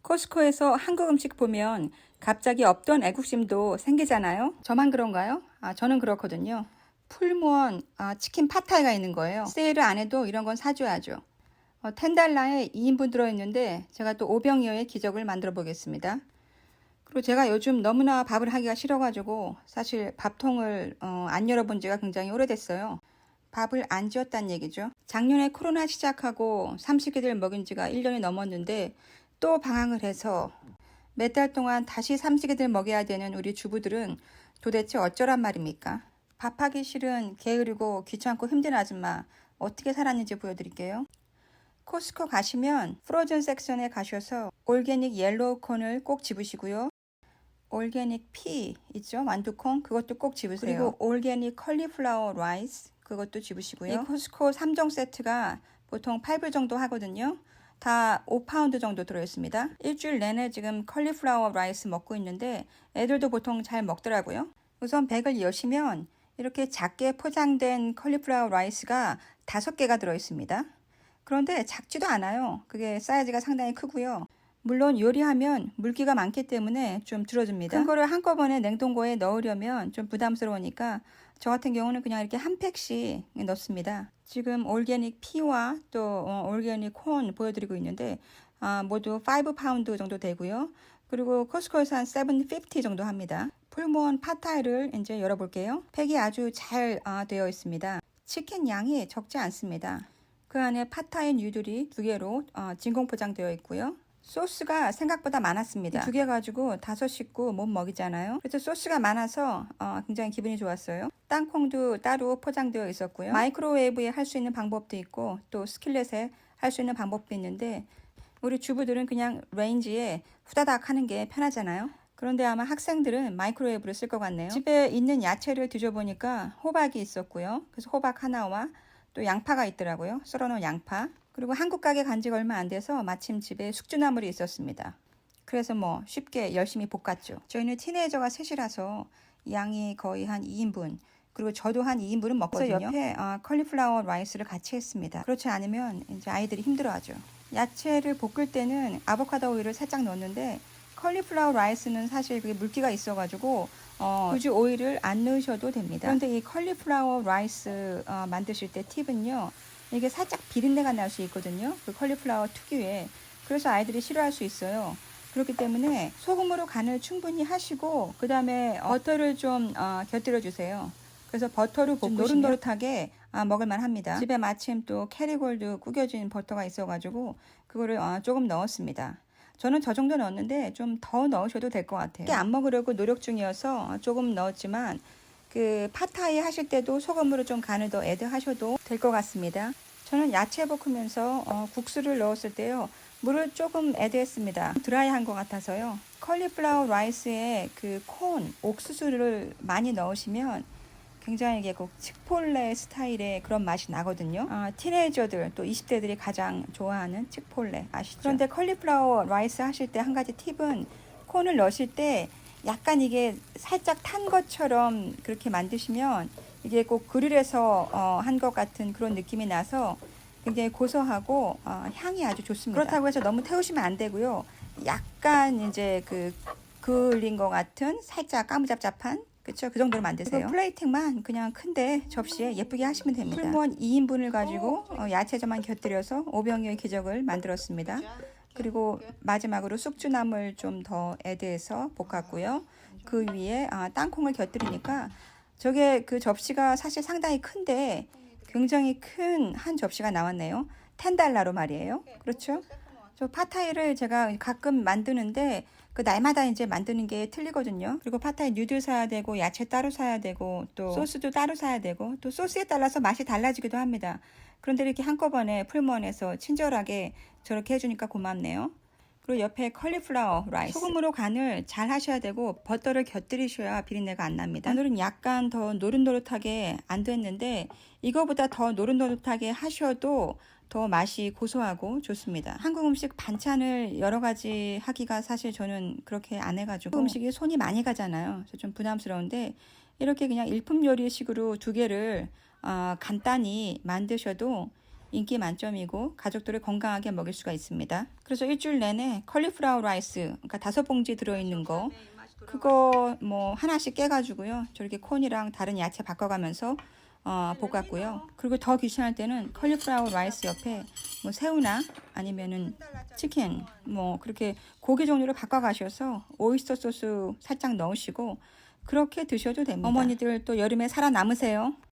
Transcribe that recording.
코스코에서 한국 음식 보면 갑자기 없던 애국심도 생기잖아요. 저만 그런가요? 저는 그렇거든요. 풀무원 치킨 팟타이가 있는 거예요. 세일을 안 해도 이런 건 사줘야죠. 10달러에 2인분 들어있는데 제가 또 오병이어의 기적을 만들어 보겠습니다. 그리고 제가 요즘 너무나 밥을 하기가 싫어가지고 사실 밥통을 안 열어본 지가 굉장히 오래됐어요. 밥을 안 지었다는 얘기죠. 작년에 코로나 시작하고 삼식이들 먹인 지가 1년이 넘었는데 또 방황을 해서 몇 달 동안 다시 삼식이들 먹여야 되는 우리 주부들은 도대체 어쩌란 말입니까? 밥하기 싫은 게으르고 귀찮고 힘든 아줌마 어떻게 살았는지 보여드릴게요. 코스코 가시면 프로즌 섹션에 가셔서 올게닉 옐로우 콘을 꼭 집으시고요. 올게닉 피 있죠? 완두콩 그것도 꼭 집으세요. 그리고 올게닉 컬리플라워 라이스 그것도 집으시고요. 이 코스코 3종 세트가 보통 8불 정도 하거든요. 다 5파운드 정도 들어있습니다. 일주일 내내 지금 컬리플라워 라이스 먹고 있는데 애들도 보통 잘 먹더라고요. 우선 백을 여시면 이렇게 작게 포장된 컬리플라워 라이스가 5개가 들어있습니다. 그런데 작지도 않아요. 그게 사이즈가 상당히 크고요. 물론 요리하면 물기가 많기 때문에 좀 줄어듭니다. 큰 거를 한꺼번에 냉동고에 넣으려면 좀 부담스러우니까 저 같은 경우는 그냥 이렇게 한 팩씩 넣습니다. 지금 올게닉 피와 또 올게닉 콘 보여드리고 있는데 모두 5파운드 정도 되고요. 그리고 코스코에서 한 750 정도 합니다. 풀무원 팟타이를 이제 열어볼게요. 팩이 아주 잘 되어 있습니다. 치킨 양이 적지 않습니다. 그 안에 팟타이 뉴들이 2개로 진공 포장되어 있고요. 소스가 생각보다 많았습니다. 2개 가지고 5식구 못 먹이잖아요. 그래서 소스가 많아서 굉장히 기분이 좋았어요. 땅콩도 따로 포장되어 있었고요. 마이크로웨이브에 할 수 있는 방법도 있고 또 스킬렛에 할 수 있는 방법도 있는데 우리 주부들은 그냥 레인지에 후다닥 하는 게 편하잖아요. 그런데 아마 학생들은 마이크로웨이브를 쓸 것 같네요. 집에 있는 야채를 뒤져보니까 호박이 있었고요. 그래서 호박 하나와 또 양파가 있더라고요. 썰어놓은 양파. 그리고 한국 가게 간 지가 얼마 안 돼서 마침 집에 숙주나물이 있었습니다. 그래서 쉽게 열심히 볶았죠. 저희는 티네이저가 셋이라서 양이 거의 한 2인분. 그리고 저도 한 2인분은 먹거든요. 그래서 옆에 컬리플라워 라이스를 같이 했습니다. 그렇지 않으면 이제 아이들이 힘들어하죠. 야채를 볶을 때는 아보카도 오일을 살짝 넣었는데 컬리플라워 라이스는 사실 그게 물기가 있어가지고 굳이 오일을 안 넣으셔도 됩니다. 그런데 이 컬리플라워 라이스 만드실 때 팁은요. 이게 살짝 비린내가 날 수 있거든요. 그 컬리플라워 특유의. 그래서 아이들이 싫어할 수 있어요. 그렇기 때문에 소금으로 간을 충분히 하시고 그 다음에 버터를 좀 곁들여 주세요. 그래서 버터로 볶으시면 노릇노릇하게 먹을만 합니다. 집에 마침 또 캐리골드 구겨진 버터가 있어가지고 그거를 조금 넣었습니다. 저는 저 정도 넣었는데 좀 더 넣으셔도 될 것 같아요. 이게 안 먹으려고 노력 중이어서 조금 넣었지만 그 팟타이 하실 때도 소금으로 좀 간을 더 애드 하셔도 될 것 같습니다. 저는 야채 볶으면서 국수를 넣었을 때요. 물을 조금 애드했습니다. 드라이한 것 같아서요. 컬리플라워 라이스에 그 콘, 옥수수를 많이 넣으시면 굉장히 이게 꼭 칙폴레 스타일의 그런 맛이 나거든요. 티네이저들 또 20대들이 가장 좋아하는 칙폴레 아시죠? 그런데 컬리플라워 라이스 하실 때 한 가지 팁은 콘을 넣으실 때 약간 이게 살짝 탄 것처럼 그렇게 만드시면 이게 꼭 그릴에서 한 것 같은 그런 느낌이 나서 굉장히 고소하고 향이 아주 좋습니다. 그렇다고 해서 너무 태우시면 안 되고요. 약간 이제 그을린 것 같은 살짝 까무잡잡한 그쵸? 그 정도로 만드세요. 플레이팅만 그냥 큰데 접시에 예쁘게 하시면 됩니다. 풀무원 2인분을 가지고 야채저만 곁들여서 오병이어의 기적을 만들었습니다. 그리고 마지막으로 숙주나물 좀 더 애드해서 볶았고요. 그 위에 땅콩을 곁들이니까 저게 그 접시가 사실 상당히 큰데 굉장히 큰 한 접시가 나왔네요. 10달러로 말이에요. 그렇죠? 저 팟타이를 제가 가끔 만드는데 그 날마다 이제 만드는 게 틀리거든요. 그리고 팟타이 뉴들 사야 되고 야채 따로 사야 되고 또 소스도 따로 사야 되고 또 소스에 따라서 맛이 달라지기도 합니다. 그런데 이렇게 한꺼번에 풀무원에서 친절하게 저렇게 해주니까 고맙네요. 그리고 옆에 컬리플라워 라이스. 소금으로 간을 잘 하셔야 되고 버터를 곁들이셔야 비린내가 안 납니다. 오늘은 약간 더 노릇노릇하게 안 됐는데 이거보다 더 노릇노릇하게 하셔도 더 맛이 고소하고 좋습니다. 한국 음식 반찬을 여러 가지 하기가 사실 저는 그렇게 안 해가지고 음식이 손이 많이 가잖아요. 그래서 좀 부담스러운데 이렇게 그냥 일품 요리식으로 2개를 간단히 만드셔도 인기 만점이고 가족들을 건강하게 먹일 수가 있습니다. 그래서 일주일 내내 컬리플라워 라이스, 그러니까 5봉지 들어있는 거, 그거 뭐 하나씩 깨가지고요. 저렇게 콘이랑 다른 야채 바꿔가면서 볶았고요. 그리고 더 귀찮을 때는 컬리플라워 라이스 옆에 뭐 새우나 아니면은 치킨, 뭐 그렇게 고기 종류를 바꿔가셔서 오이스터 소스 살짝 넣으시고 그렇게 드셔도 됩니다. 어머니들 또 여름에 살아남으세요.